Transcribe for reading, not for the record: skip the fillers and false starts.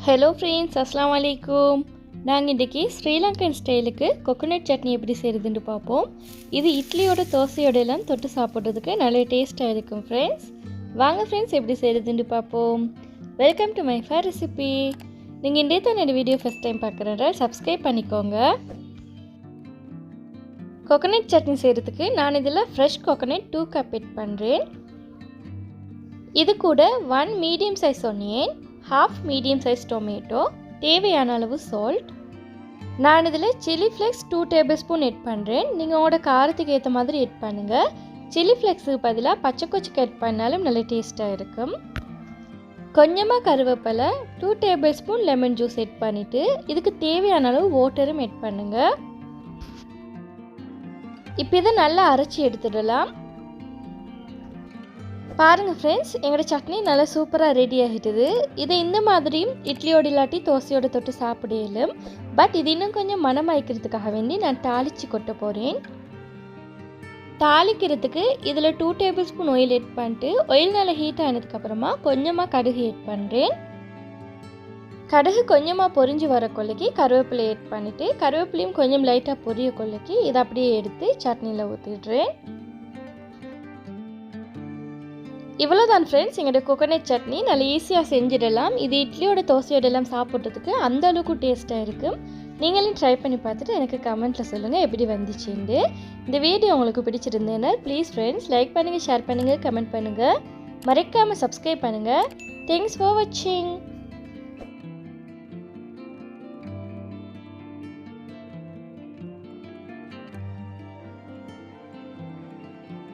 Hello friends, Assalamu alaikum. நாங்கள் இன்றைக்கி ஸ்ரீலங்கன் ஸ்டைலுக்கு கொக்கனட் சட்னி எப்படி செய்கிறதுன்னு பார்ப்போம். இது இட்லியோட தோசையோட எல்லாம் தொட்டு சாப்பிட்றதுக்கு நல்ல டேஸ்ட்டாக இருக்கும் ஃப்ரெண்ட்ஸ். வாங்க ஃப்ரெண்ட்ஸ் எப்படி செய்கிறதுன்னு பார்ப்போம். வெல்கம் டு மைஃபா ரெசிபி. நீங்கள் இன்றைய தான் என்னோடய வீடியோ ஃபஸ்ட் டைம் பார்க்குறேன், சப்ஸ்கிரைப் பண்ணிக்கோங்க. கொக்கனட் சட்னி செய்கிறதுக்கு நான் இதில் ஃப்ரெஷ் கொக்கனட் 2 கப் எட் பண்ணுறேன். இது கூட 1 medium size onion, half medium size tomato, தேவையான அளவு சால்ட். நான் இதில் சில்லி ஃப்ளேக்ஸ் 2 டேபிள் ஸ்பூன் எட் பண்ணுறேன். நீங்கள் உங்களோட காரத்துக்கு ஏற்ற மாதிரி எட் பண்ணுங்கள். சில்லி ஃப்ளேக்ஸுக்கு பதிலாக பச்சை கொச்சிக்கு எட் பண்ணாலும் நல்ல டேஸ்ட்டாக இருக்கும். கொஞ்சமாக கருவேப்பிலை, 2 டேபிள் ஸ்பூன் லெமன் ஜூஸ் எட் பண்ணிவிட்டு இதுக்கு தேவையான அளவு வாட்டரும் எட் பண்ணுங்கள். இப்போ இதை நல்லா அரைச்சி எடுத்துடலாம். பாருங்கள் ஃப்ரெண்ட்ஸ், எங்களோட சட்னி நல்லா சூப்பராக ரெடி ஆகிட்டுது. இதை இந்த மாதிரியும் இட்லியோடு இல்லாட்டி தோசையோடு தொட்டு சாப்பிடலும். பட் இது இன்னும் கொஞ்சம் மணமாய்க்கிறதுக்காக வேண்டி நான் தாளித்து கொட்ட போகிறேன். தாளிக்கிறதுக்கு இதில் 2 டேபிள் ஸ்பூன் ஆயில் எட் பண்ணிட்டு ஆயில் நல்லா ஹீட் ஆனதுக்கப்புறமா கொஞ்சமாக கடுகு எட் பண்ணுறேன். கடுகு கொஞ்சமாக பொரிஞ்சு வர கொள்ளைக்கு கருவேப்பிலை எட் பண்ணிவிட்டு கருவேப்பிலையும் கொஞ்சம் லைட்டாக பொரிய கொள்ளைக்கு இதை அப்படியே எடுத்து சட்னியில் ஊற்றிடுறேன். இவ்வளோதான் ஃப்ரெண்ட்ஸ், எங்களோட கோகோனட் சட்னி நல்லா ஈஸியாக செஞ்சிடலாம். இது இட்லியோட தோசையோட எல்லாம் சாப்பிட்றதுக்கு அந்த அளவுக்கு டேஸ்ட்டாக இருக்கும். நீங்களும் ட்ரை பண்ணி பார்த்துட்டு எனக்கு கமெண்ட்டில் சொல்லுங்கள் எப்படி வந்துச்சுன்னு. இந்த வீடியோ உங்களுக்கு பிடிச்சிருந்தேன்னா ப்ளீஸ் ஃப்ரெண்ட்ஸ் லைக் பண்ணுங்கள், ஷேர் பண்ணுங்கள், கமெண்ட் பண்ணுங்கள், மறக்காமல் சப்ஸ்கிரைப் பண்ணுங்கள். தேங்க்ஸ் ஃபார் வாட்சிங்.